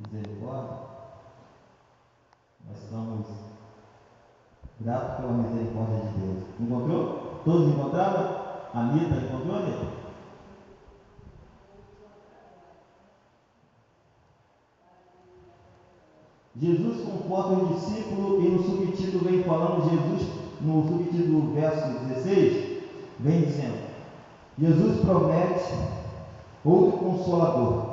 misericórdia, nós somos gratos pela misericórdia de Deus. Encontrou? Todos encontraram? Anitta, encontrou, Anitta? Jesus conforta os discípulos e no subtítulo vem falando, Jesus, no subtítulo verso 16, vem dizendo, Jesus promete outro Consolador.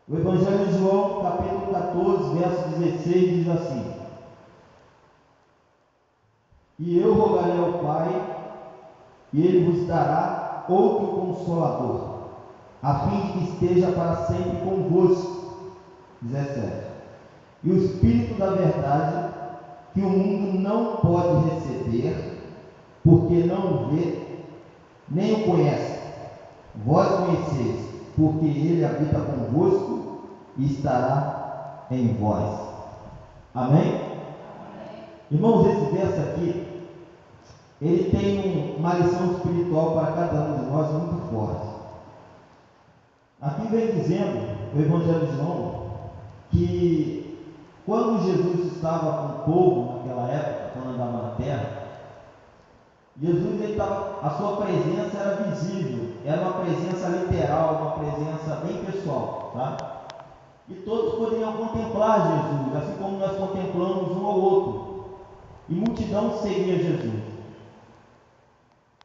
O Evangelho de João, capítulo 14, verso 16, diz assim: E eu rogarei ao Pai, e Ele vos dará outro Consolador, a fim de que esteja para sempre convosco. 17. E o Espírito da verdade, que o mundo não pode receber, porque não o vê, nem o conhece. Vós conheceis, porque Ele habita convosco e estará em vós. Amém? Amém. Irmãos, esse verso aqui, ele tem uma lição espiritual para cada um de nós muito forte. Aqui vem dizendo, o Evangelho de João, que quando Jesus estava com o povo naquela época, quando andava na terra, a sua presença era visível, era uma presença literal, uma presença bem pessoal, tá? E todos poderiam contemplar Jesus, assim como nós contemplamos um ao outro, e multidão seguia Jesus.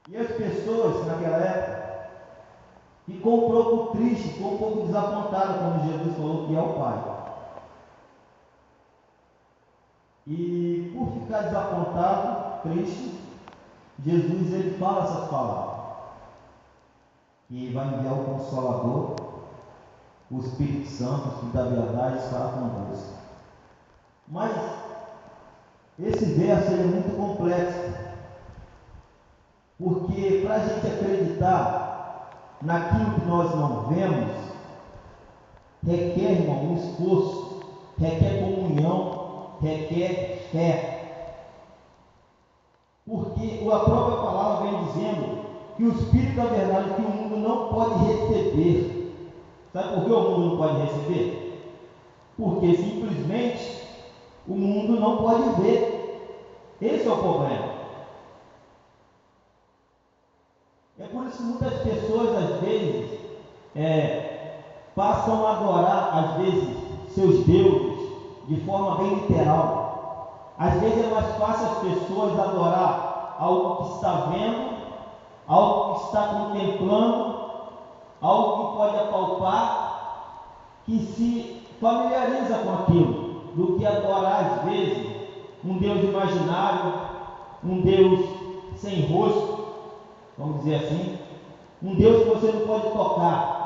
E as pessoas naquela época ficou um pouco triste, ficou um pouco desapontada quando Jesus falou que ia ao Pai. E por ficar desapontado, triste, Jesus ele fala essas palavras, que vai enviar o Consolador, o Espírito Santo, o Espírito da verdade, estará convosco. Mas esse verso é muito complexo, porque para a gente acreditar naquilo que nós não vemos, requer, irmão, um esforço, requer comunhão, requer fé. Porque a própria palavra vem dizendo que o Espírito da verdade que o mundo não pode receber. Sabe por que o mundo não pode receber? Porque simplesmente o mundo não pode ver. Esse é o problema. É por isso que muitas pessoas às vezes passam a adorar às vezes seus deuses de forma bem literal. Às vezes é mais fácil as pessoas adorar algo que está vendo, algo que está contemplando, algo que pode apalpar, que se familiariza com aquilo, do que adorar às vezes um Deus imaginário, um Deus sem rosto, vamos dizer assim, um Deus que você não pode tocar.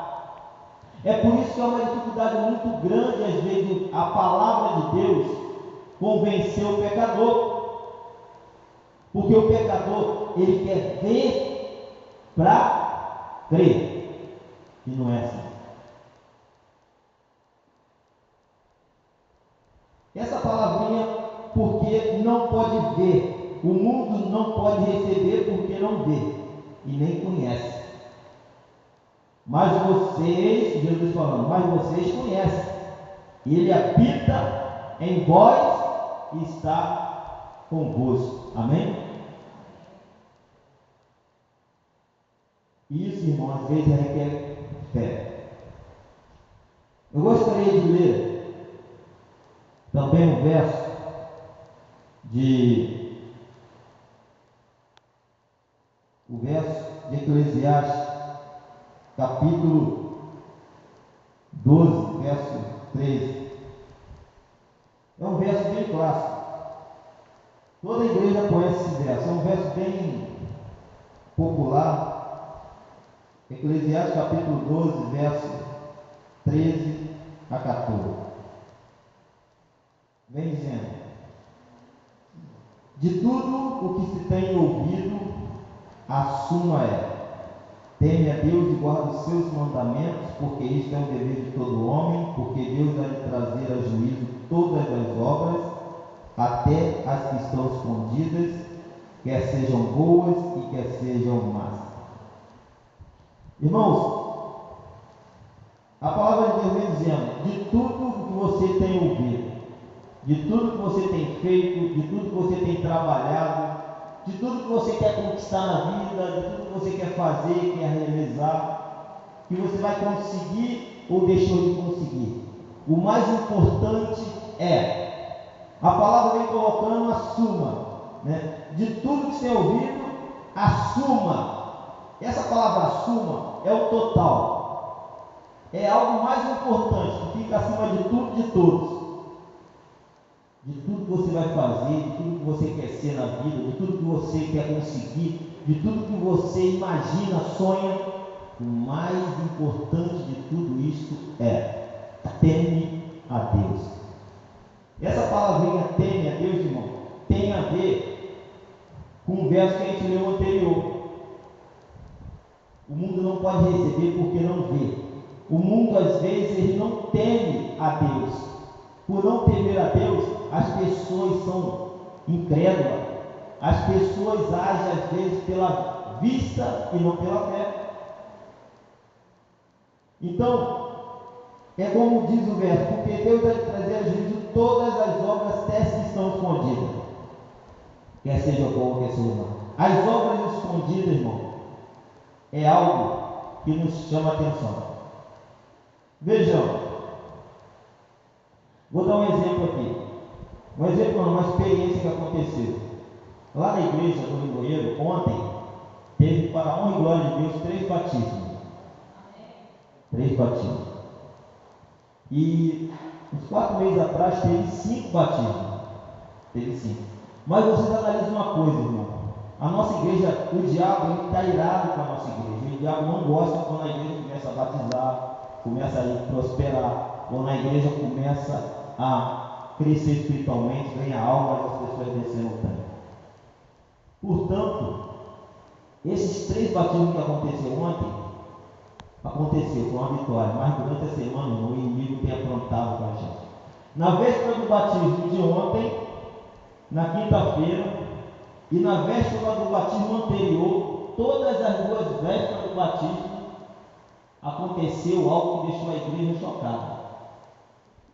É por isso que é uma dificuldade muito grande às vezes a palavra de Deus convencer o pecador, porque o pecador ele quer ver para crer, e não é assim. Essa palavrinha, porque não pode ver, o mundo não pode receber porque não vê e nem conhece. Mas vocês, Jesus falando, mas vocês conhecem, Ele habita em vós e está convosco. Amém? Isso, irmão, às vezes requer fé. Eu gostaria de ler também um verso o verso de Eclesiastes, capítulo 12, verso 13. É um verso bem clássico. Toda a igreja conhece esse verso. É um verso bem popular. Eclesiastes capítulo 12, verso 13 a 14. Vem dizendo: De tudo o que se tem ouvido, a suma é: teme a Deus e guarda os seus mandamentos, porque isto é o dever de todo homem, porque Deus há de trazer a juízo todas as obras, até as que estão escondidas, quer sejam boas e quer sejam más. Irmãos, a palavra de Deus vem dizendo, de tudo que você tem ouvido, de tudo que você tem feito, de tudo que você tem trabalhado, de tudo que você quer conquistar na vida, de tudo que você quer fazer, quer realizar, que você vai conseguir ou deixou de conseguir. O mais importante é, a palavra vem colocando, assuma, né? De tudo que você tem ouvido, assuma. Essa palavra assuma é o total, é algo mais importante, que fica acima de tudo e de todos. De tudo que você vai fazer, de tudo que você quer ser na vida, de tudo que você quer conseguir, de tudo que você imagina, sonha, o mais importante de tudo isso é teme a Deus. Essa palavrinha teme a Deus, irmão, tem a ver com o verso que a gente leu anterior. O mundo não pode receber porque não vê. O mundo às vezes ele não teme a Deus. Por não temer a Deus, as pessoas são incrédulas. As pessoas agem às vezes pela vista e não pela fé. Então, é como diz o verso, porque Deus vai trazer a juízo todas as obras até que estão escondidas. Quer seja bom, quer seja mal. As obras escondidas, irmão, é algo que nos chama a atenção. Vejam, vou dar um exemplo aqui. Um exemplo não, uma experiência que aconteceu. Lá na igreja do Limoeiro, ontem, teve, para a honra e glória de Deus, 3 batismos. 3 batismos. E uns 4 meses atrás teve 5 batismos. Teve 5. Mas vocês analisem uma coisa, irmão. A nossa igreja, o diabo está irado com a nossa igreja. O diabo não gosta quando a igreja começa a batizar, começa a prosperar, quando a igreja começa a crescer espiritualmente, vem a alma e as pessoas descendo o tanque. Portanto, esses 3 batismos que aconteceu ontem, aconteceu com uma vitória, mas durante a semana o inimigo tem aprontado com a gente. Na véspera do batismo de ontem, na quinta-feira, e na véspera do batismo anterior, todas as 2 vésperas do batismo, aconteceu algo que deixou a igreja chocada.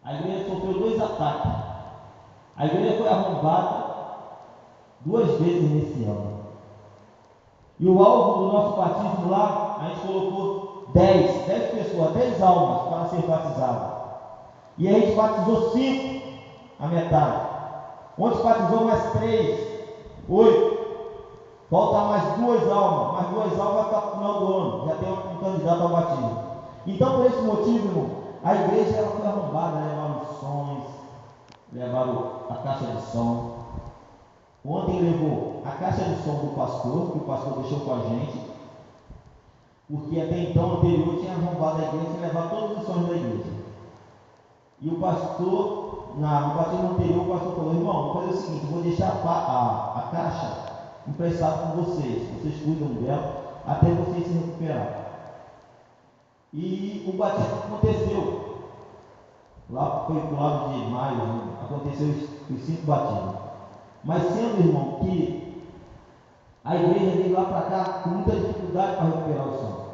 A igreja sofreu 2 ataques. A igreja foi arrombada 2 vezes nesse ano. E o alvo do nosso batismo lá, a gente colocou 10 pessoas, 10 almas para ser batizadas. E a gente batizou 5, a metade. Ontem batizou mais 3, 8. Falta mais 2 almas, mais 2 almas vai para o final do ano. Já tem um candidato ao batismo. Então, por esse motivo, irmão, a igreja ela foi arrombada, levaram os sons, levaram a caixa de som. Ontem levou a caixa de som do pastor, que o pastor deixou com a gente, porque até então, anterior, tinha arrombado a igreja e levado todos os sons da igreja. E o pastor, no batismo anterior, o pastor falou: irmão, vou fazer o seguinte, vou deixar a caixa emprestada com vocês cuidam dela, até vocês se recuperarem. E o batismo aconteceu. Lá foi para o lado de maio, aconteceu os 5 batismos. Mas sendo, irmão, que a igreja veio lá para cá com muita dificuldade para recuperar o som.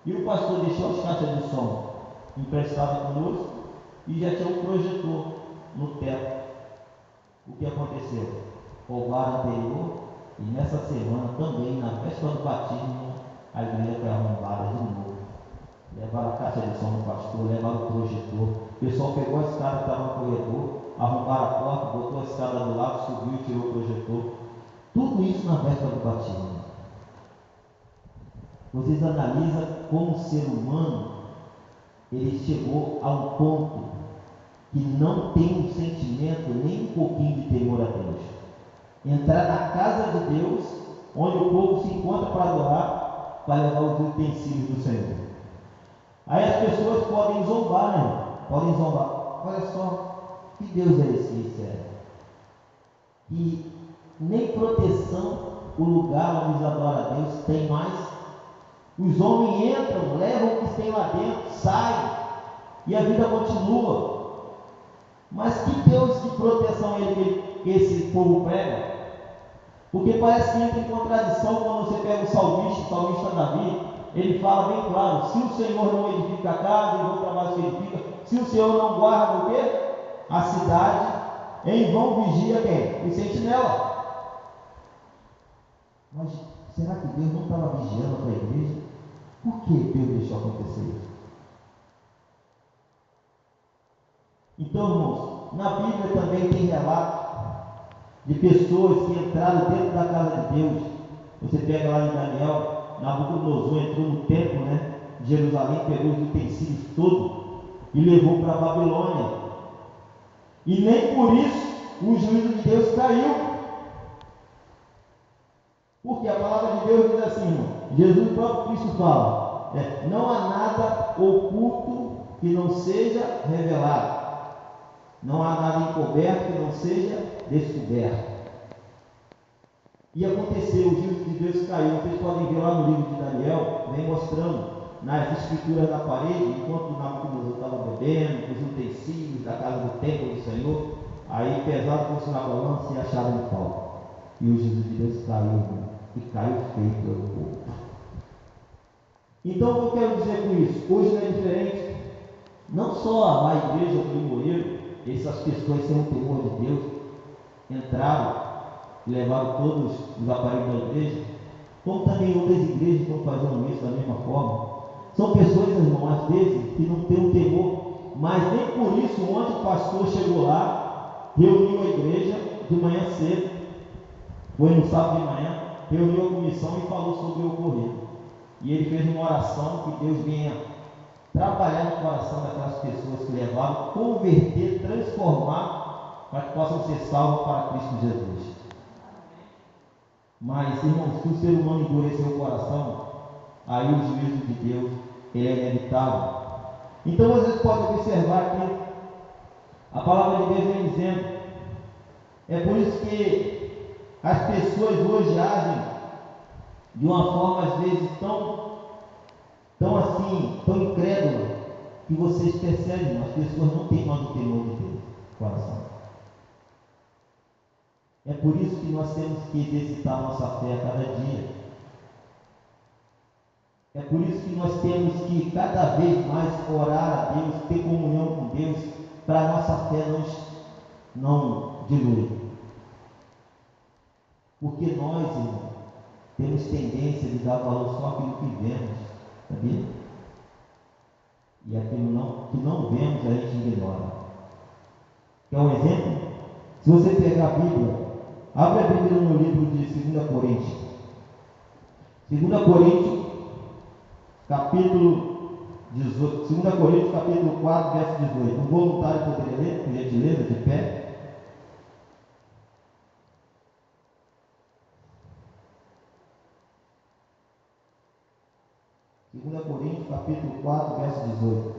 E o pastor deixou as caixas de som emprestadas conosco e já tinha um projetor no teto. O que aconteceu? Roubaram anterior e nessa semana também, na véspera do batismo, a igreja foi arrombada de novo. Levaram a caixa de som do pastor, levaram o projetor. O pessoal pegou a escada que estava no corredor, arrombaram a porta, botou a escada do lado, subiu e tirou o projetor. Tudo isso na véspera do batismo. Vocês analisam como o ser humano ele chegou a um ponto que não tem um sentimento nem um pouquinho de temor a Deus. Entrar na casa de Deus, onde o povo se encontra para adorar, para levar os utensílios do Senhor. Aí as pessoas podem zombar, né? Podem zombar. Olha só, que Deus é esse, sério? Que nem proteção o lugar onde eles adoram a Deus tem mais. Os homens entram, levam o que tem lá dentro, saem, e a vida continua. Mas que Deus de proteção que esse povo prega? Porque parece que entra em contradição quando você pega o salmista Davi, ele fala bem claro: se o Senhor não edifica a casa, em vão trabalhos que edifica. Se o Senhor não guarda o quê? A cidade, em vão vigia quem? O sentinela. Mas será que Deus não estava vigiando para a igreja? Por que Deus deixou acontecer isso? Então, irmãos, na Bíblia também tem relatos de pessoas que entraram dentro da casa de Deus. Você pega lá em Daniel, Nabucodonosor entrou no templo, né, de Jerusalém, pegou os utensílios todos e levou para a Babilônia. E nem por isso o juízo de Deus caiu. Porque a palavra de Deus diz assim, irmão, Jesus, o próprio Cristo fala, não há nada oculto que não seja revelado. Não há nada encoberto que não seja descoberto. E aconteceu, o juízo de Deus caiu. Vocês podem ver lá no livro de Daniel, vem mostrando nas escrituras da parede, enquanto Nabucodonosor estava bebendo, os utensílios da casa do templo do Senhor, aí pesado fosse na balança e acharam um pau. E o juízo de Deus caiu, e caiu feito pelo povo. Então, o que eu quero dizer com isso? Hoje não é diferente. Não só a igreja do limoeiro, essas pessoas sem o temor de Deus, entraram e levaram todos os aparelhos da igreja, como também outras igrejas estão fazendo isso da mesma forma. São pessoas, irmão, às vezes, que não têm o temor, mas nem por isso, ontem o pastor chegou lá, reuniu a igreja de manhã cedo, foi no sábado de manhã, reuniu a comissão e falou sobre o ocorrido. E ele fez uma oração que Deus venha trabalhar no coração daquelas pessoas que levaram, converter, transformar, para que possam ser salvos para Cristo Jesus. Mas, irmãos, se o ser humano endurecer o coração, aí o juízo de Deus ele é inevitável. Então vocês podem observar que a palavra de Deus vem dizendo, é por isso que as pessoas hoje agem de uma forma às vezes tão incrédula, que vocês percebem, as pessoas não têm mais o temor de Deus no coração. É por isso que nós temos que exercitar nossa fé a cada dia. É por isso que nós temos que cada vez mais orar a Deus, ter comunhão com Deus, para a nossa fé não diluir. Porque nós, irmão, temos tendência de dar valor só àquilo que vemos, sabia? E aquilo que não vemos a gente ignora. Quer um exemplo? Se você pegar a Bíblia, abre a Bíblia no livro de 2 Coríntios. 2 Coríntios, capítulo 18. 2 Coríntios, capítulo 4, verso 18. Um voluntário poderia ler, por gentileza, de pé? 2 Coríntios, capítulo 4, verso 18.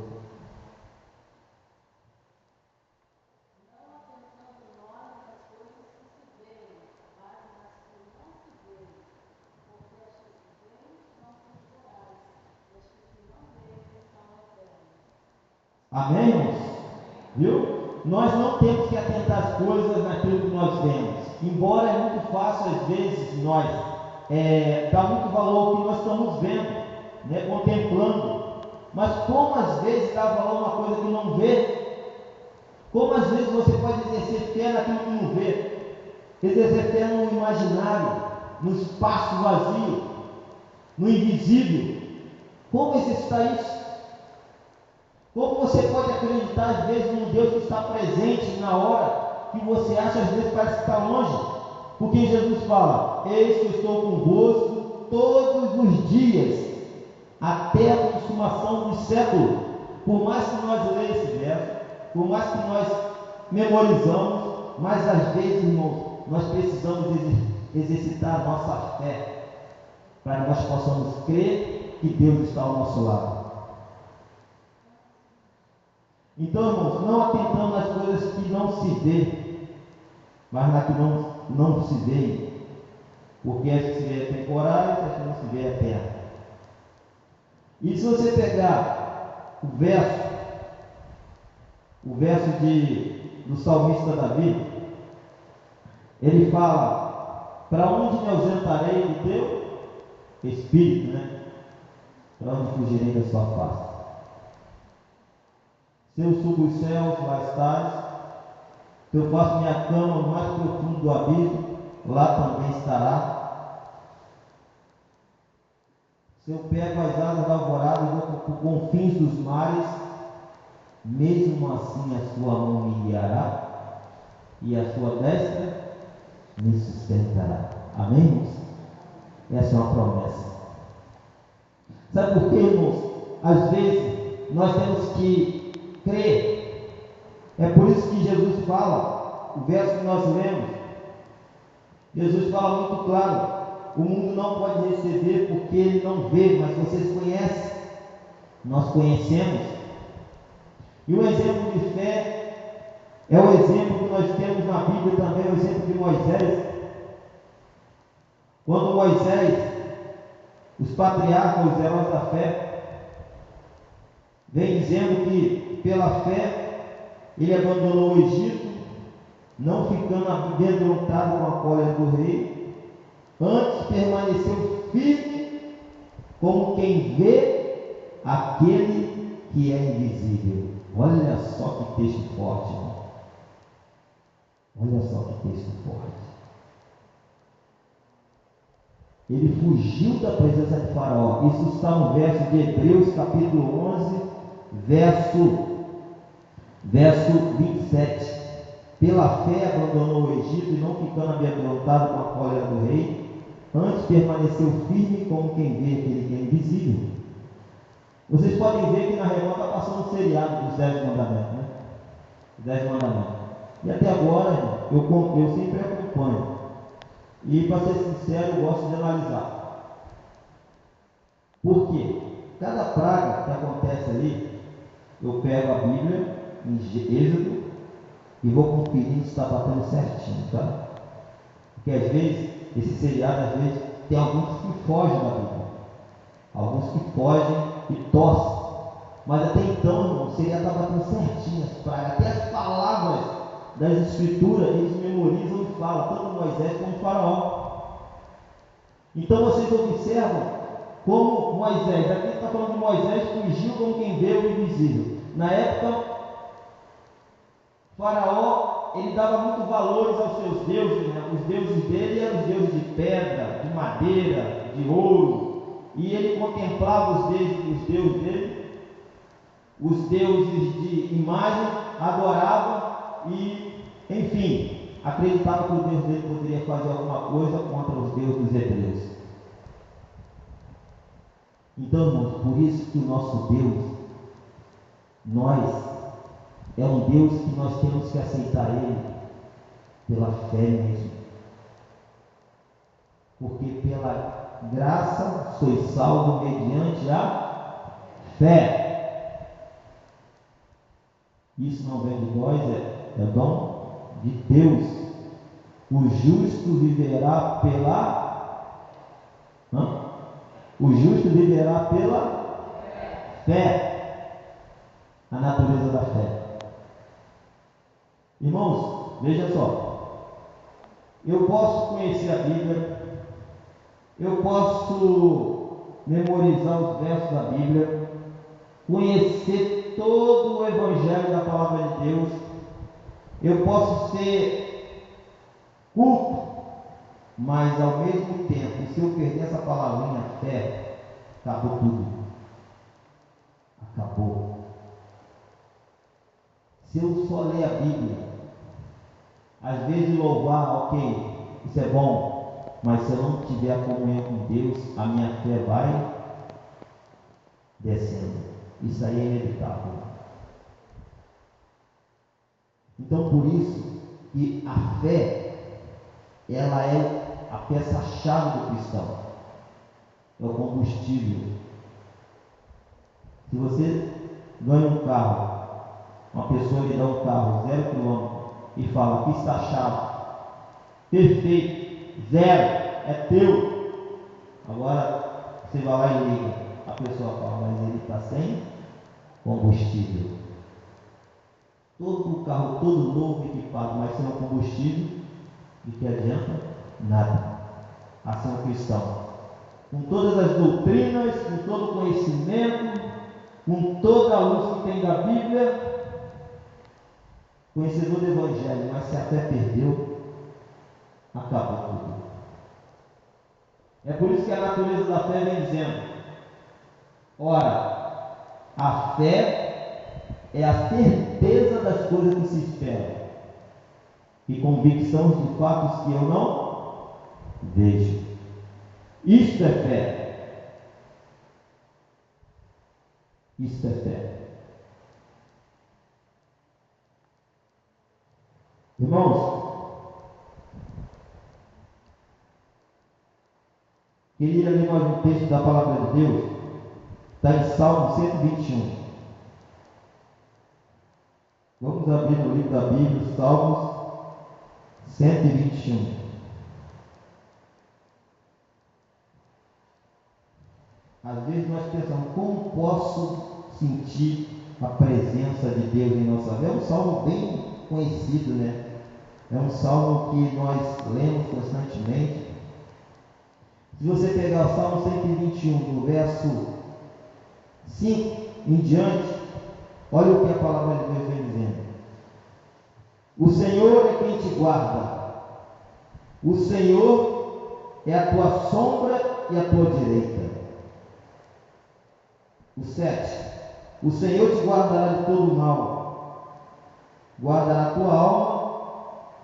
Amém, irmãos? Viu? Nós não temos que atentar as coisas naquilo que nós vemos. Embora é muito fácil, às vezes, nós dar muito valor ao que nós estamos vendo, né, contemplando. Mas como às vezes dá valor a uma coisa que não vê? Como às vezes você pode exercer fé naquilo que não vê? Exercer fé no imaginário, no espaço vazio, no invisível. Como exercitar isso? Como você pode acreditar às vezes num Deus que está presente na hora que você acha, às vezes parece que está longe? Porque Jesus fala: eis que eu estou convosco todos os dias, até a consumação do século. Por mais que nós leiamos esse verso, por mais que nós memorizamos, mas às vezes, irmãos, nós precisamos exercitar a nossa fé, para que nós possamos crer que Deus está ao nosso lado. Então, irmãos, não atentando nas coisas que não se vê, mas na que não se vê, porque as que se vê é temporárias, as que não se vê é eterna. E se você pegar o verso do salmista Davi, ele fala: para onde me ausentarei do teu Espírito, né? Para onde fugirei da sua face? Se eu subo os céus, lá estás. Se eu faço minha cama no mais profundo do abismo, lá também estará. Se eu pego as asas da alvorada e vou para os confins dos mares, mesmo assim a sua mão me guiará e a sua destra me sustentará. Amém, irmãos? Essa é uma promessa. Sabe por quê, irmãos? Às vezes nós temos que crer. É por isso que Jesus fala, o verso que nós lemos, Jesus fala muito claro: o mundo não pode receber porque ele não vê, mas vocês conhecem, nós conhecemos. E o exemplo de fé é o exemplo que nós temos na Bíblia também, o exemplo de Moisés. Quando Moisés, os patriarcas, os heróis da fé, vem dizendo que pela fé ele abandonou o Egito, não ficando amedrontado com a cólera do rei, antes permaneceu firme, como quem vê aquele que é invisível. Olha só que texto forte, irmão. Olha só que texto forte. Ele fugiu da presença de Faraó. Isso está no verso de Hebreus, capítulo 11, verso 27. Pela fé abandonou o Egito e não ficando amedrontado com a cólera do rei, antes permaneceu firme como quem vê aquele que é invisível. Vocês podem ver que na reunião está passando um seriado dos 10 mandamentos, né? Os 10 mandamentos. E até agora eu sempre acompanho. E para ser sincero, eu gosto de analisar. Por quê? Cada praga que acontece ali, eu pego a Bíblia em Êxodo e vou conferir se está batendo certinho, tá? Porque às vezes, esse seriado, às vezes, tem alguns que fogem da Bíblia. Alguns que fogem e torcem. Mas até então, irmão, o seriado está batendo certinho as pragas. Até as palavras das Escrituras, eles memorizam e falam, tanto Moisés como Faraó. Então vocês observam como Moisés, aqui está falando de Moisés, fugiu como quem vê o invisível. Na época, Faraó, ele dava muito valores aos seus deuses, né? Os deuses dele eram os deuses de pedra, de madeira, de ouro, e ele contemplava os deuses dele, os deuses de imagem, adorava e, enfim, acreditava que o Deus dele poderia fazer alguma coisa contra os deuses dos hebreus. Então, irmãos, por isso que o nosso Deus, é um Deus que nós temos que aceitar Ele pela fé mesmo. Porque pela graça sois salvos mediante a fé. Isso não vem de nós, é dom de Deus. O justo viverá O justo viverá pela fé. A natureza da fé. Irmãos, veja só. Eu posso conhecer a Bíblia, eu posso memorizar os versos da Bíblia, conhecer todo o Evangelho da Palavra de Deus, eu posso ser culto, mas ao mesmo tempo, se eu perder essa palavrinha fé, acabou tudo. Acabou. Se eu só ler a Bíblia, às vezes louvar, ok, isso é bom, mas se eu não tiver a comunhão com Deus, a minha fé vai descendo. Isso aí é inevitável. Então, por isso que a fé, ela é a peça-chave do cristão, é o combustível. Se você ganha um carro, uma pessoa lhe dá um carro 0 km e fala, aqui está a chave, perfeito, 0, é teu. Agora você vai lá e liga, a pessoa fala, mas ele está sem combustível. Todo o carro, todo novo, equipado, mas sem combustível, de que adianta? Nada. Assim é o cristão. com todas as doutrinas, com todo o conhecimento, com toda a luz que tem da Bíblia, conhecedor do Evangelho, mas se a fé perdeu, acabou tudo. É por isso que a natureza da fé vem dizendo: ora, a fé é a certeza das coisas que se esperam e convicção de fatos que eu não vejo. Isto é fé. Isto é fé. Irmãos, queria ler mais um texto da palavra de Deus. Está em Salmo 121. Vamos abrir no livro da Bíblia, Salmos 121. Às vezes nós pensamos: como posso sentir a presença de Deus em nossa vida? É um salmo bem conhecido, né? É um salmo que nós lemos constantemente. Se você pegar o Salmo 121, do verso 5 em diante, olha o que a palavra de Deus vem dizendo: o Senhor é quem te guarda, o Senhor é a tua sombra e a tua direita. O 7: o Senhor te guardará de todo mal, guardará a tua alma,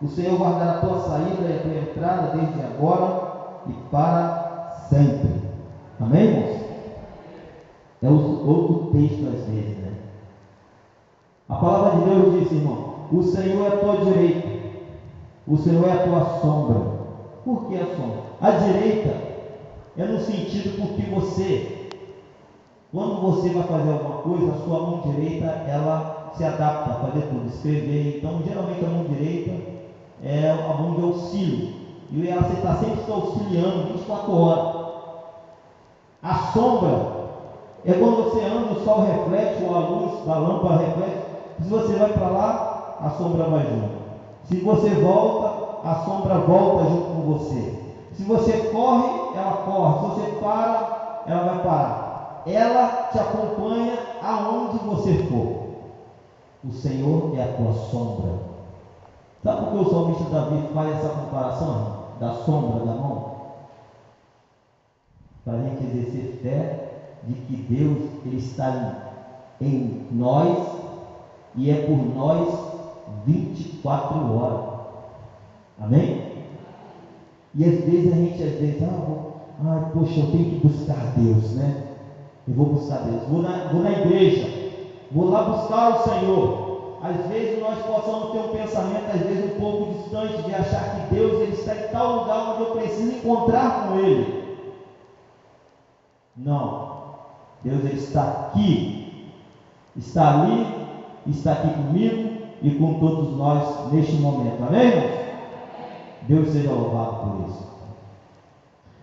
o Senhor guardará a tua saída e a tua entrada desde agora e para sempre. Amém, irmãos? É outro texto às vezes, né? A palavra de Deus diz, irmão: o Senhor é a tua direita, o Senhor é a tua sombra. Por que a sombra? A direita é no sentido porque você, quando você vai fazer alguma coisa, a sua mão direita, ela se adapta a fazer tudo, escrever. Então, geralmente a mão direita é a mão de auxílio, e ela está sempre te auxiliando 24 horas. A sombra é quando você anda, o sol reflete, ou a luz da lâmpada reflete. Se você vai para lá, a sombra vai junto. Se você volta, a sombra volta junto com você. Se você corre, ela corre. Se você para, ela vai parar. Ela te acompanha aonde você for. O Senhor é a tua sombra. Sabe por que o salmista Davi faz essa comparação da sombra da mão? Para a gente exercer fé de que Deus ele está em nós e é por nós 24 horas. Amém? E às vezes a gente, poxa, eu tenho que buscar Deus, né? Eu vou buscar Deus, vou na igreja, vou lá buscar o Senhor. Às vezes nós possamos ter um pensamento, às vezes um pouco distante, de achar que Deus ele está em tal lugar onde eu preciso encontrar com Ele. Não, Deus ele está aqui, está ali, está aqui comigo e com todos nós neste momento. Amém, irmãos? Deus seja louvado por isso.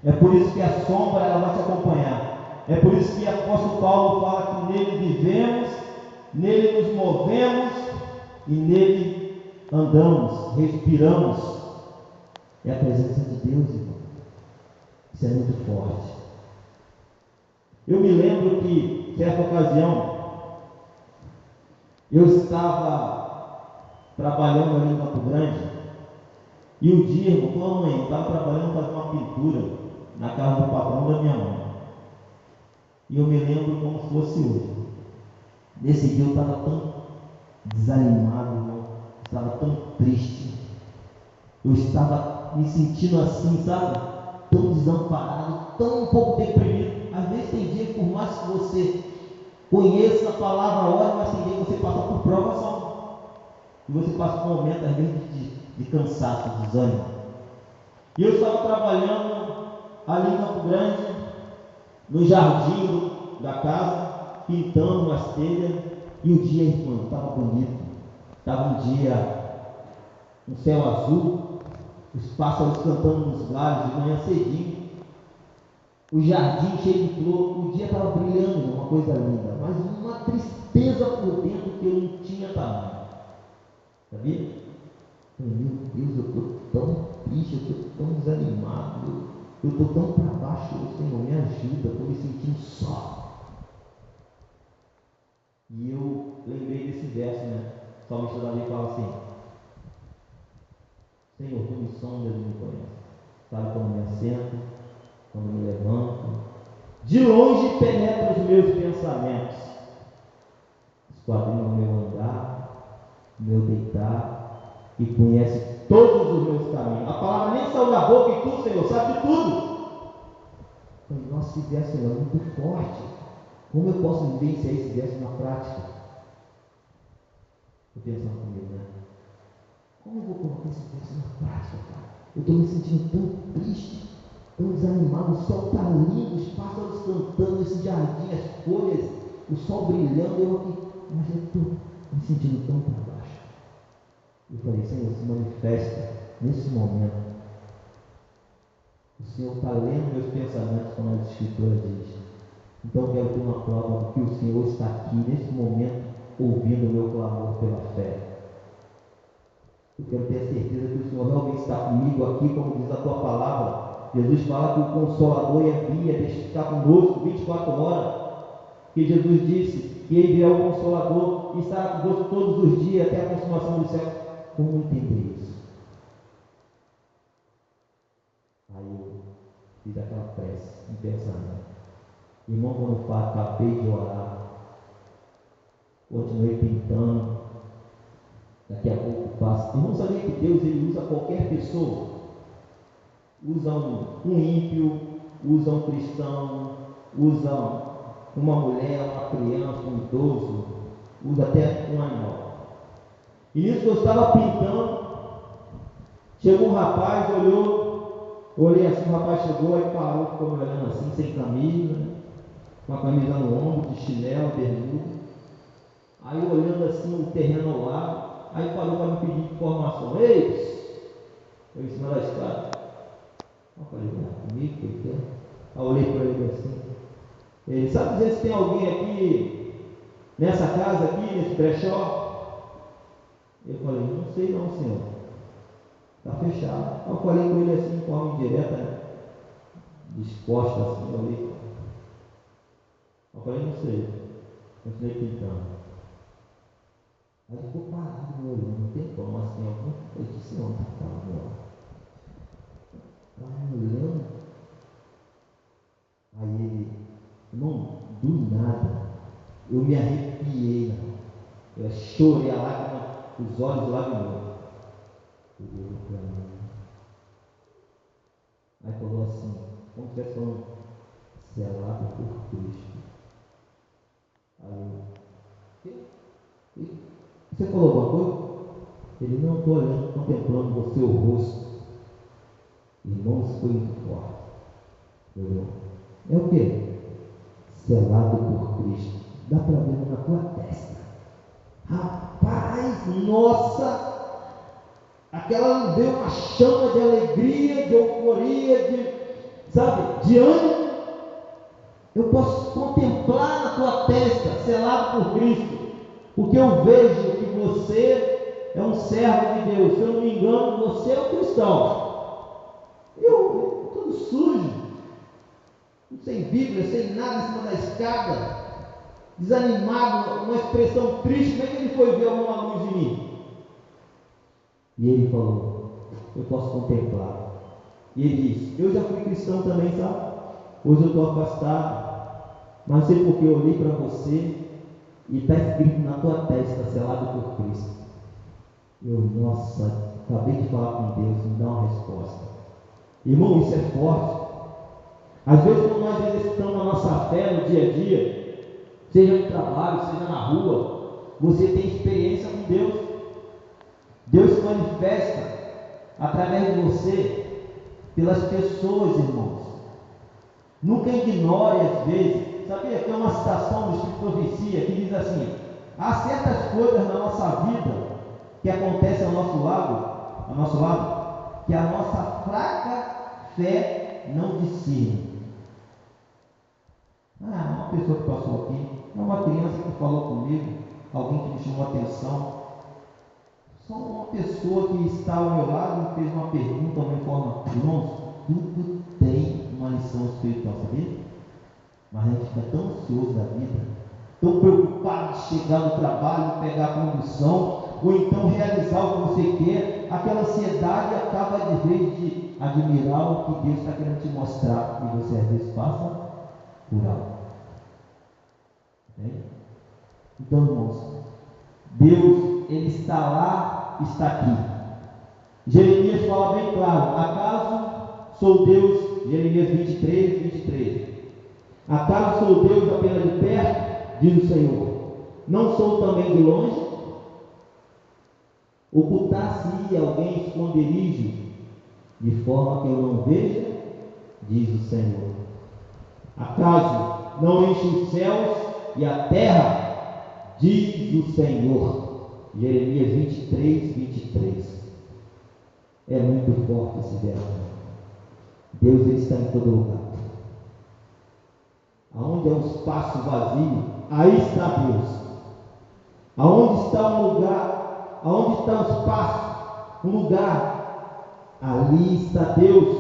É por isso que a sombra ela vai te acompanhar. É por isso que o apóstolo Paulo fala que nele vivemos, nele nos movemos e nele andamos, respiramos. É a presença de Deus, irmão. Isso é muito forte. Eu me lembro que, certa ocasião, eu estava trabalhando ali em Campo Grande, e um dia, irmão, com a mãe, eu estava trabalhando fazendo uma pintura na casa do patrão da minha mãe. E eu me lembro como se fosse hoje. Nesse dia eu estava tão desanimado, irmão, estava tão triste, eu estava me sentindo assim, sabe? Tão desamparado, tão um pouco deprimido. Às vezes tem dia que por mais que você conheça a palavra, ora, mas tem dia que você passa por provação. E você passa por um momento, às vezes, de cansaço, de desânimo. E eu estava trabalhando ali em Campo Grande, no jardim da casa, pintando umas telhas, e o dia, irmão, estava bonito. Estava um dia, um céu azul, os pássaros cantando nos galhos de manhã cedinho, o jardim cheio de flor, o dia estava brilhando, uma coisa linda, mas uma tristeza por dentro que eu não tinha tamanho. Sabia? Meu Deus, eu estou tão triste, eu estou tão desanimado. Eu estou tão para baixo hoje, Senhor, me ajuda, estou me sentindo só. E eu lembrei desse verso, né? O salmista Davi fala assim: Senhor, tu me sondas e me conheces. Sabe quando me assento, quando me levanto. De longe penetra os meus pensamentos. Esquadrinha o meu andar, o meu deitar, e conhece todos os meus caminhos. A palavra nem saiu da boca e tu, Senhor, sabe de tudo. Mas nossa, esse verso, Senhor, é muito forte. Como eu posso vivenciar esse verso na prática? Estou pensando comigo, né? Como eu vou colocar esse verso na prática, cara? Eu estou me sentindo tão triste, tão desanimado. O céu está lindo, os pássaros cantando, esse jardim, as folhas, o sol brilhando, eu aqui, mas eu estou me sentindo tão para baixo. Eu falei: Senhor, se manifesta nesse momento. O Senhor está lendo meus pensamentos, como a Escritura diz. Então eu quero ter uma prova de que o Senhor está aqui nesse momento, ouvindo o meu clamor pela fé. Eu quero ter a certeza que o Senhor realmente está comigo aqui, como diz a tua palavra. Jesus fala que o Consolador envia, deixa ficar conosco 24 horas. Que Jesus disse que ele virá o Consolador e estará conosco todos os dias até a consumação do céu. Como entender isso? Aí eu fiz aquela prece, um pensamento. Irmão, quando eu acabei de orar, continuei pintando. Daqui a pouco passa. Irmão, sabia que Deus ele usa qualquer pessoa? Usa um ímpio, usa um cristão, usa uma mulher, uma criança, um idoso, usa até um animal. E nisso que eu estava pintando, chegou um rapaz, olhei assim, o rapaz chegou, aí parou, ficou me olhando assim, sem camisa, né? Com a camisa no ombro, de chinelo, bermuda. Aí olhando assim o terreno ao lado, aí parou para me pedir informação. Ei, eu em cima da escada. Eu falei: comigo, o que ele quer? Aí eu olhei para ele assim. Ele: sabe dizer se tem alguém aqui, nessa casa aqui, nesse brechó? Eu falei: não sei não, senhor. Está fechado. Aí eu falei com ele assim, de forma indireta, né? Disposta assim, eu olhei. Eu falei: não sei. Continuei pintando. Aí ele ficou parado me olhando, não tem como assim, eu disse: não, estava me olhando. Aí ele: irmão, do nada, eu me arrepiei, né? Eu chorei, a lágrima, os olhos lagrimou. Ele olhou para mim. Aí falou assim, como se estivesse falando: selado por Cristo. Aí eu: você falou alguma coisa? Ele: não, estou olhando, contemplando você, o rosto. Irmãos, foi muito forte. É o quê? Selado por Cristo. Dá para ver na tua testa. Rapaz, nossa! Aquela deu uma chama de alegria, de euforia, de ânimo. Eu posso contemplar na tua testa, selado por Cristo, porque eu vejo que você é um servo de Deus. Se eu não me engano, você é um cristão. Eu todo sujo, sem Bíblia, sem nada, em cima da escada, desanimado, uma expressão triste. Como é que ele foi ver alguma luz em mim? E ele falou: eu posso contemplar. E ele disse: eu já fui cristão também, sabe? Hoje eu estou afastado, mas sei porque eu olhei para você e está escrito na tua testa, selado por Cristo. Eu, nossa, acabei de falar com Deus, me dá uma resposta. Irmão, isso é forte. Às vezes, quando nós exercitamos a nossa fé no dia a dia, seja no trabalho, seja na rua, você tem experiência com Deus. Deus se manifesta através de você pelas pessoas, irmãos. Nunca ignore, às vezes. Sabia que é uma citação do Espírito de Profecia que diz assim: há certas coisas na nossa vida que acontecem ao nosso lado, que a nossa fraca fé não discerne. Uma pessoa que passou aqui, uma criança que falou comigo, alguém que me chamou a atenção. Só uma pessoa que está ao meu lado me fez uma pergunta, uma informação. Irmãos, tudo tem uma lição espiritual, sabia? Mas a gente fica tão ansioso da vida, tão preocupado de chegar no trabalho, pegar a condução, ou então realizar o que você quer. Aquela ansiedade acaba, de vez de admirar o que Deus está querendo te mostrar, e você às vezes passa por algo. Entende? Então, irmãos, Deus, Ele está lá, está aqui. Jeremias fala bem claro: acaso sou Deus, Jeremias 23. Acaso sou Deus apenas de perto, diz o Senhor, não sou também de longe? Ocultar-se-ia alguém esconderijo, de forma que eu não veja, diz o Senhor. Acaso não enche os céus e a terra, diz o Senhor. Jeremias 23. É muito forte esse verso. Deus, Ele está em todo lugar. Aonde é um espaço vazio, aí está Deus. Aonde está um lugar, aonde está um espaço, um lugar, ali está Deus.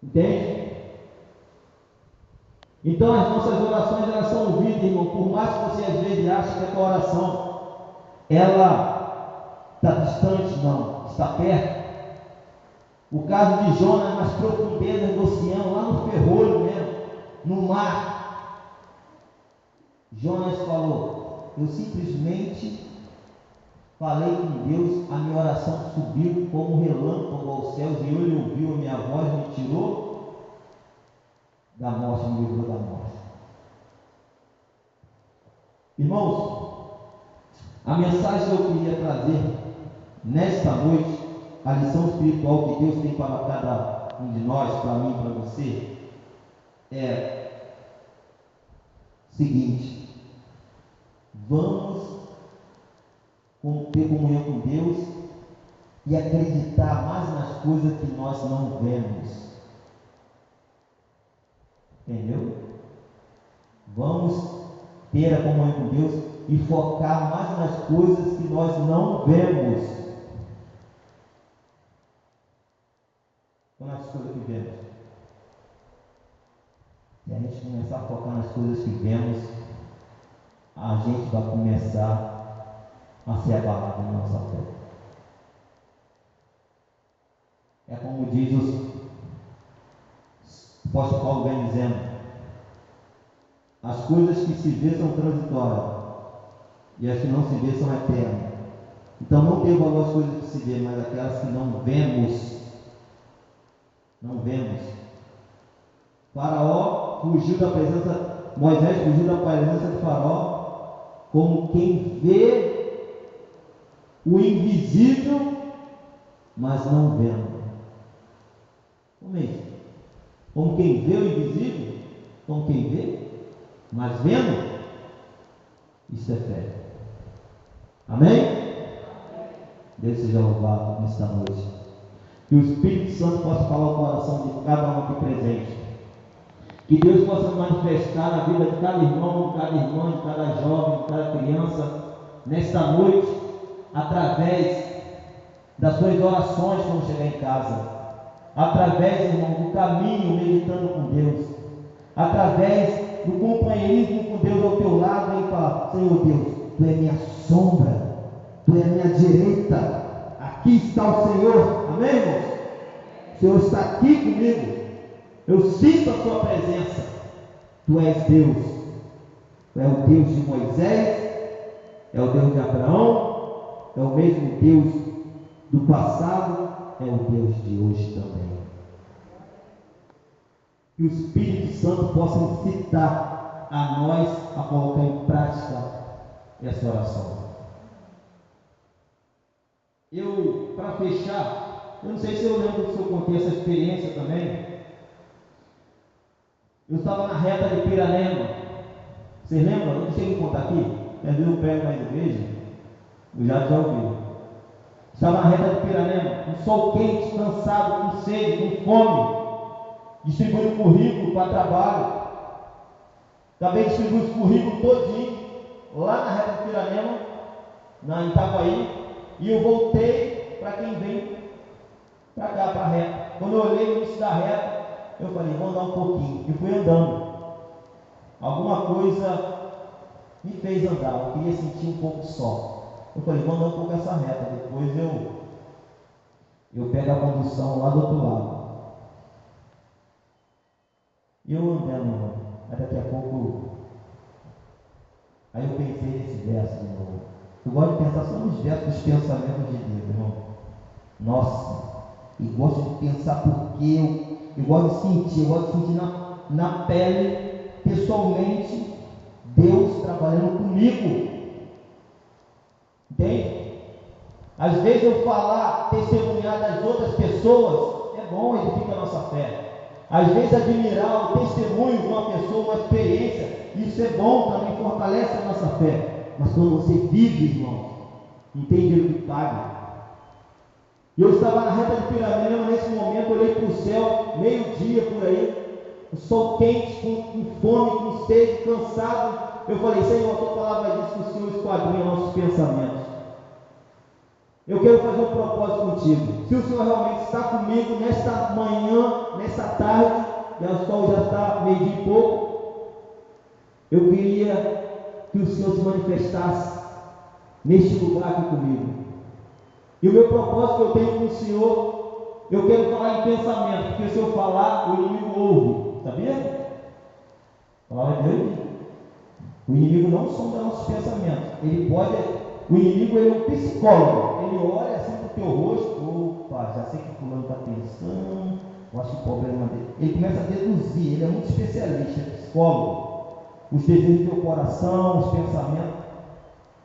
Entende? Então as nossas orações, elas são ouvidas, irmão. Por mais que você às vezes ache que a tua oração ela está distante, não, está perto. O caso de Jonas, nas profundezas do oceano, lá no ferrolho mesmo, no mar, Jonas falou: eu simplesmente falei com Deus, a minha oração subiu como um relâmpago aos céus, e Ele ouviu a minha voz, me tirou da morte, me livrou da morte. Irmãos, a mensagem que eu queria trazer nesta noite, a lição espiritual que Deus tem para cada um de nós, para mim e para você, é o seguinte: vamos ter comunhão com Deus e acreditar mais nas coisas que nós não vemos. Entendeu? Vamos ter a comunhão com Deus e focar mais nas coisas que nós não vemos. Ou nas coisas que vemos. Se a gente começar a focar nas coisas que vemos, a gente vai começar a ser abalado na nossa fé. É como diz o apóstolo Paulo vem dizendo: as coisas que se vê são transitórias e as que não se vê são eternas. Então não tem valor as coisas que se vê, mas aquelas que não vemos. Não vemos. Faraó fugiu da presença, Moisés fugiu da presença de Faraó como quem vê o invisível, mas não vendo. Como é isso? Como quem vê o invisível, como quem vê, mas vendo. Isso é fé. Amém? Deus seja louvado nesta noite. Que o Espírito Santo possa falar o coração de cada um aqui presente. Que Deus possa manifestar na vida de cada irmão, de cada irmã, de cada jovem, de cada criança, nesta noite, através das suas orações quando chegar em casa, através, irmão, do caminho meditando com Deus, através do companheirismo com Deus ao teu lado, e falar: Senhor Deus, Tu é minha sombra, Tu é minha direita, aqui está o Senhor. Amém, irmãos? O Senhor está aqui comigo, eu sinto a Sua presença. Tu és Deus, Tu é o Deus de Moisés, é o Deus de Abraão, é o mesmo Deus do passado, é o Deus de hoje também. Que o Espírito Santo possa incitar a nós a colocar em prática essa oração. Para fechar, eu não sei se eu lembro se eu contei essa experiência também. Eu estava na reta de Piranema. Vocês lembram? Eu não cheguei a contar aqui. Às vezes eu pego na igreja, eu já ouvi. Estava na reta de Piranema, um sol quente, cansado, com sede, com fome, distribuindo currículo para trabalho. Também distribuí os currículos todinho lá na reta de Piranema, em Itaguaí, e eu voltei para quem vem para cá, para a reta. Quando eu olhei no início da reta, eu falei, vou andar um pouquinho. E fui andando. Alguma coisa me fez andar, eu queria sentir um pouco só. Eu falei, vou andar um pouco essa reta, depois eu pego a condução lá do outro lado. E eu andando, irmão. Aí daqui a pouco, aí eu pensei nesse verso de novo. Eu gosto de pensar só nos versos dos pensamentos de Deus, irmão. Nossa, eu gosto de pensar porque eu gosto de sentir na pele, pessoalmente, Deus trabalhando comigo. Entende? Às vezes eu falar, testemunhar das outras pessoas, é bom, edifica a nossa fé. Às vezes admirar o testemunho de uma pessoa, uma experiência, isso é bom, também fortalece a nossa fé. Mas quando você vive, irmão, não tem dinheiro que pague. E eu estava na reta de Piraminha, nesse momento olhei para o céu, meio-dia por aí, o sol quente, com fome, com sede, cansado. Eu falei, Senhor, a tua palavra diz que o Senhor esquadrinha nossos pensamentos. Eu quero fazer um propósito contigo. Se o Senhor realmente está comigo nesta manhã, nesta tarde, e o sol já está meio-dia e pouco, eu queria que o Senhor se manifestasse neste lugar aqui comigo. E o meu propósito que eu tenho com o Senhor, eu quero falar em pensamento, porque se eu falar, o inimigo ouve, sabia? A palavra de Deus. O inimigo não sonda nossos pensamentos. O inimigo ele é um psicólogo. Ele olha assim para o teu rosto, opa, já sei que o fulano está pensando, eu acho que o problema dele. Ele começa a deduzir, ele é muito especialista, é psicólogo. Os desejos do teu coração, os pensamentos.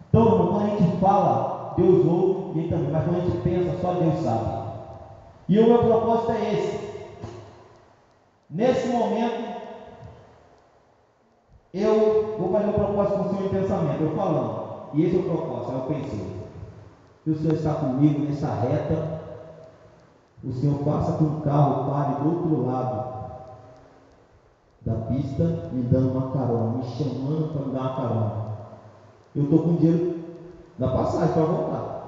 Então, quando a gente fala, Deus ouve, e ele também, mas quando a gente pensa, só Deus sabe. E o meu propósito é esse. Nesse momento, eu vou fazer um propósito com o Senhor em pensamento, eu falando. E esse é o propósito. Aí eu pensei, se o Senhor está comigo nessa reta, o Senhor faça que um carro pare do outro lado da pista, me dando uma carona, me chamando para me dar uma carona. Eu estou com dinheiro da passagem para voltar,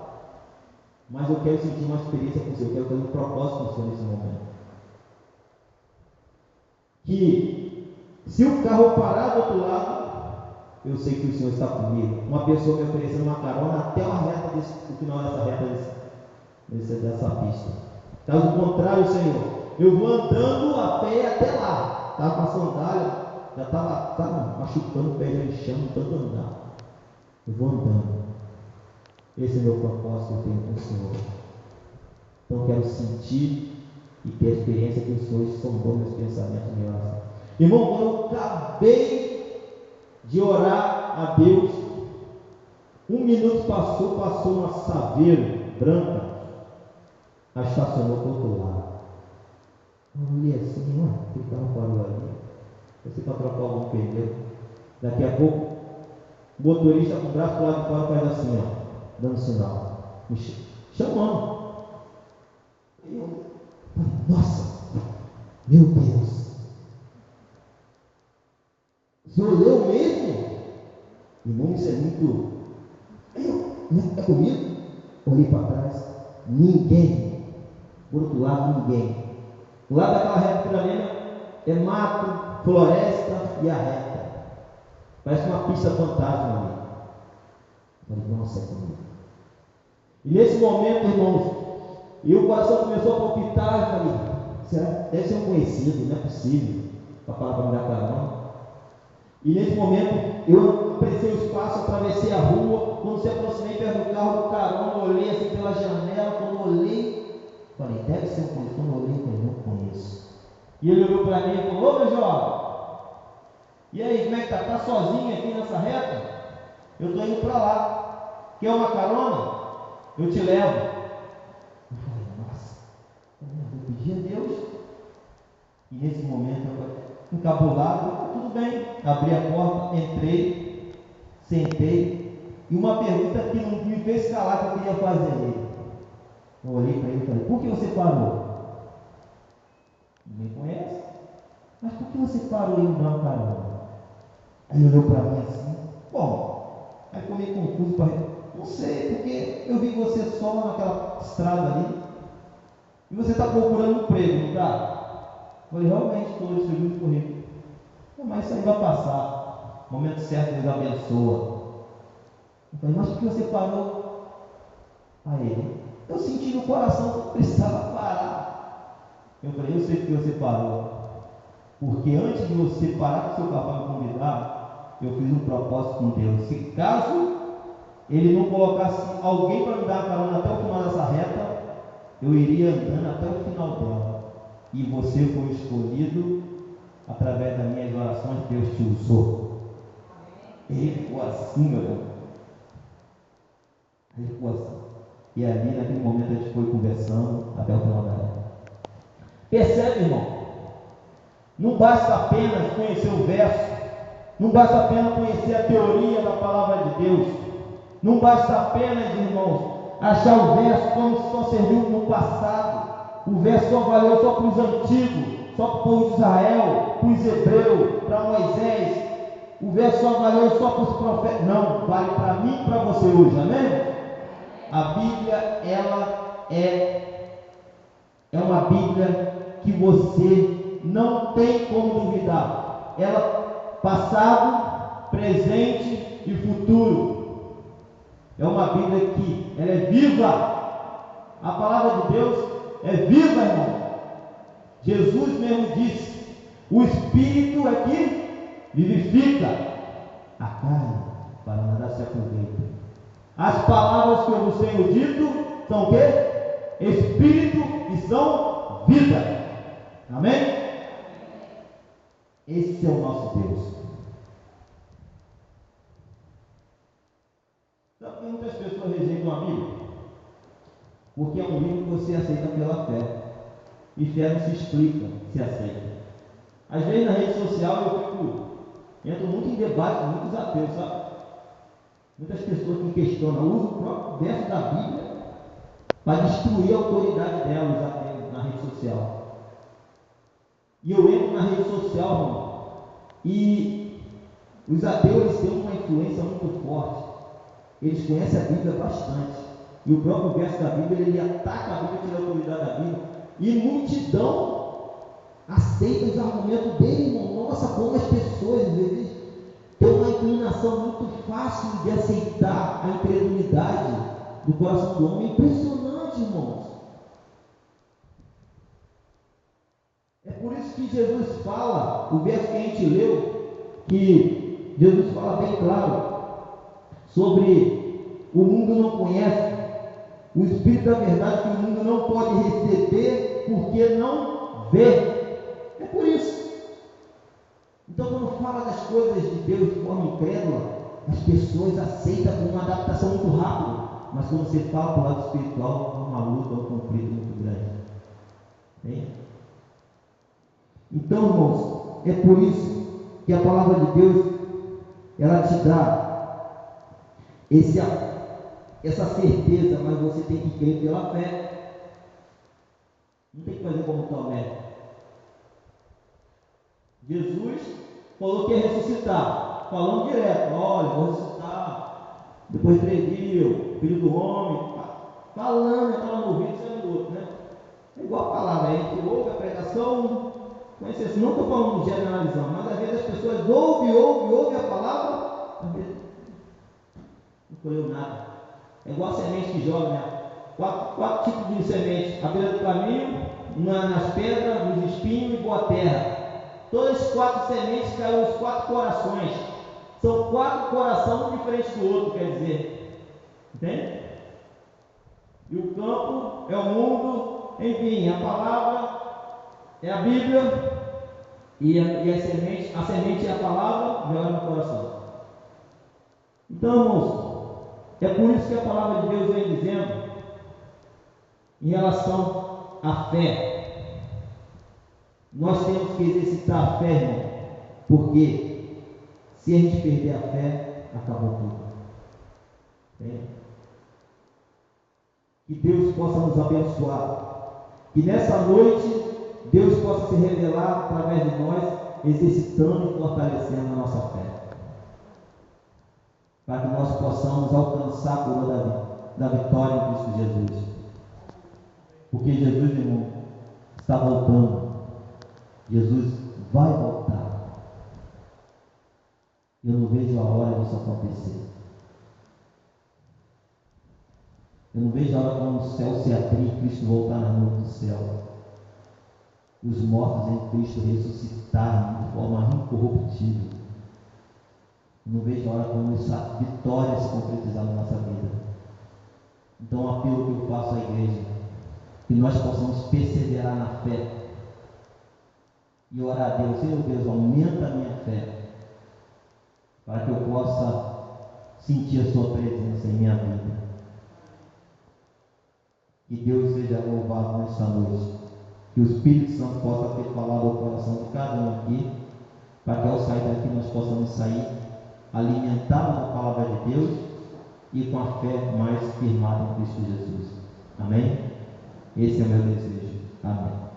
mas eu quero sentir uma experiência com o Senhor, eu quero ter um propósito com o Senhor nesse momento. Que se o carro parar do outro lado, eu sei que o Senhor está comigo. Uma pessoa me oferecendo uma carona até a reta o final dessa reta dessa pista. Caso contrário, Senhor, eu vou andando a pé até lá. Estava com a sandália, já estava machucando o pé, já inchando, tanto andar. Eu vou andando. Esse é o meu propósito que eu tenho com o Senhor. Então eu quero sentir e ter a experiência que o Senhor sondou meus pensamentos e minha oração. Irmão, quando eu acabei de orar a Deus, 1 minuto passou uma Saveiro branca, a estacionou para o outro lado. Eu olhei assim, que carro parou ali? Você para trocar algum pneu. Daqui a pouco, o motorista com o braço do lado de fora faz assim, dando sinal, me chamando. E eu falei, nossa, meu Deus, o senhor leu mesmo? Irmão, isso é muito. É comigo? Olhei para trás, ninguém. Por outro lado, ninguém. Do lado daquela reta pirâmide é mato, floresta e a reta. Parece uma pista fantasma ali. Falei, nossa, é comigo. E nesse momento, irmãos, o coração começou a palpitar. Eu falei, será? Deve ser um conhecido, não é possível. Para falar para me dar carona. E nesse momento, eu apressei o espaço, atravessei a rua. Quando se aproximei perto do carro do carona, olhei assim pela janela. Quando olhei, falei, deve ser um conhecido. Quando olhei, falei, não conheço. E ele olhou para mim e falou, ô meu jovem, e aí, como é que tá? Tá sozinho aqui nessa reta? Eu estou indo para lá. Quer uma carona? Eu te levo. Eu falei, nossa, eu pedi a Deus. E nesse momento eu falei, encabulado, tudo bem. Abri a porta, entrei, sentei. E uma pergunta que não me fez calar que eu queria fazer a ele. Eu olhei para ele e falei, por que você parou? Ninguém conhece. Mas por que você parou em dar uma carona? Aí ele olhou para mim assim, bom, aí ficou meio confuso, não sei, porque eu vi você só naquela estrada ali. E você está procurando um emprego, não está? Eu falei, realmente estou, isso foi muito corrido. Mas isso aí vai passar. No momento certo Deus abençoa. Eu falei, mas por que você parou? Aí ele, eu senti no coração que eu precisava parar. Eu falei, eu sei porque você parou. Porque antes de você parar com o seu papai me convidar, eu fiz um propósito com Deus. Se caso ele não colocasse alguém para me dar carona até o final dessa reta, eu iria andando até o final dela. E você foi escolhido através das minhas orações, Deus te usou. Ele ficou assim, meu irmão. Ele ficou assim. E ali, naquele momento, a gente foi conversando até o final da reta. Percebe, irmão? Não basta apenas conhecer o verso, não basta apenas conhecer a teoria da palavra de Deus, não basta apenas, irmãos, achar o verso como se só serviu no passado. O verso só valeu só para os antigos, só para o povo de Israel, para os hebreus, para Moisés. O verso só valeu só para os profetas. Não, vale para mim e para você hoje, amém? A Bíblia, ela é uma Bíblia que você não tem como duvidar. Ela passado, presente e futuro. É uma Bíblia que ela é viva. A palavra de Deus é viva, irmão. Jesus mesmo disse: o Espírito é que vivifica, a carne para nada se aproveita. As palavras que eu vos tenho dito são o quê? Espírito e são vida. Amém? Esse é o nosso Deus. Sabe que muitas pessoas rejeitam a Bíblia? Porque é um livro que você aceita pela fé. E fé não se explica, se aceita. Às vezes na rede social entro muito em debate com muitos ateus, sabe? Muitas pessoas que questionam, usam o próprio verso da Bíblia para destruir a autoridade dela, os ateus, na rede social. E eu entro na rede social, irmão, e os ateus têm uma influência muito forte. Eles conhecem a Bíblia bastante. E o próprio verso da Bíblia, ele ataca a Bíblia, tira a autoridade da Bíblia. E multidão aceita os argumentos dele, irmão. Nossa, como as pessoas, às vezes, têm uma inclinação muito fácil de aceitar a incredulidade do coração do homem. Impressionante, irmãos. É por isso que Jesus fala, o verso que a gente leu, que Jesus fala bem claro sobre o mundo não conhece, o Espírito da verdade que o mundo não pode receber porque não vê. É por isso. Então, quando fala das coisas de Deus de forma incrédula, as pessoas aceitam com uma adaptação muito rápida. Mas quando você fala para o lado espiritual, é uma luta, um conflito muito grande. Bem? Então, irmãos, é por isso que a palavra de Deus, ela te dá essa certeza, mas você tem que crer pela fé. Não tem que fazer como Tomé. Jesus falou que ia ressuscitar, falando direto: olha, vou ressuscitar depois de 3 dias, filho do homem, falando, estava no ouvido, sendo no outro, né? É igual a palavra, a gente ouve a pregação, conhece assim, não estou falando de generalizando, mas às vezes as pessoas ouvem a palavra, às vezes não colheu nada. É igual a semente que joga, né? Quatro tipos de semente: à beira do caminho, nas pedras, nos espinhos e boa terra. Todas as 4 sementes caíram nos 4 corações. São 4 corações diferentes do outro, quer dizer. Entende? E o campo é o mundo, enfim, a palavra é a Bíblia e a semente é a palavra jogada no coração. Então, irmãos, é por isso que a palavra de Deus vem dizendo em relação à fé. Nós temos que exercitar a fé, irmão, porque se a gente perder a fé, acabou tudo. Bem? Que Deus possa nos abençoar. Que nessa noite Deus possa se revelar através de nós, exercitando e fortalecendo a nossa fé. Para que nós possamos alcançar a coroa da vitória em Cristo Jesus. Porque Jesus, irmão, está voltando. Jesus vai voltar. Eu não vejo a hora disso acontecer. Eu não vejo a hora quando o céu se abrir e Cristo voltar na noite do céu. E os mortos em Cristo ressuscitarem de forma incorruptível. Eu não vejo a hora quando essa vitória se concretizar na nossa vida. Então, o apelo que eu faço à igreja, que nós possamos perseverar na fé e orar a Deus: Senhor Deus, aumenta a minha fé, para que eu possa sentir a sua presença em minha vida. Que Deus seja louvado nesta noite, que o Espírito Santo possa ter falado ao coração de cada um aqui, para que ao sair daqui nós possamos sair alimentados da palavra de Deus e com a fé mais firmada em Cristo Jesus. Amém? Esse é o meu desejo. Amém.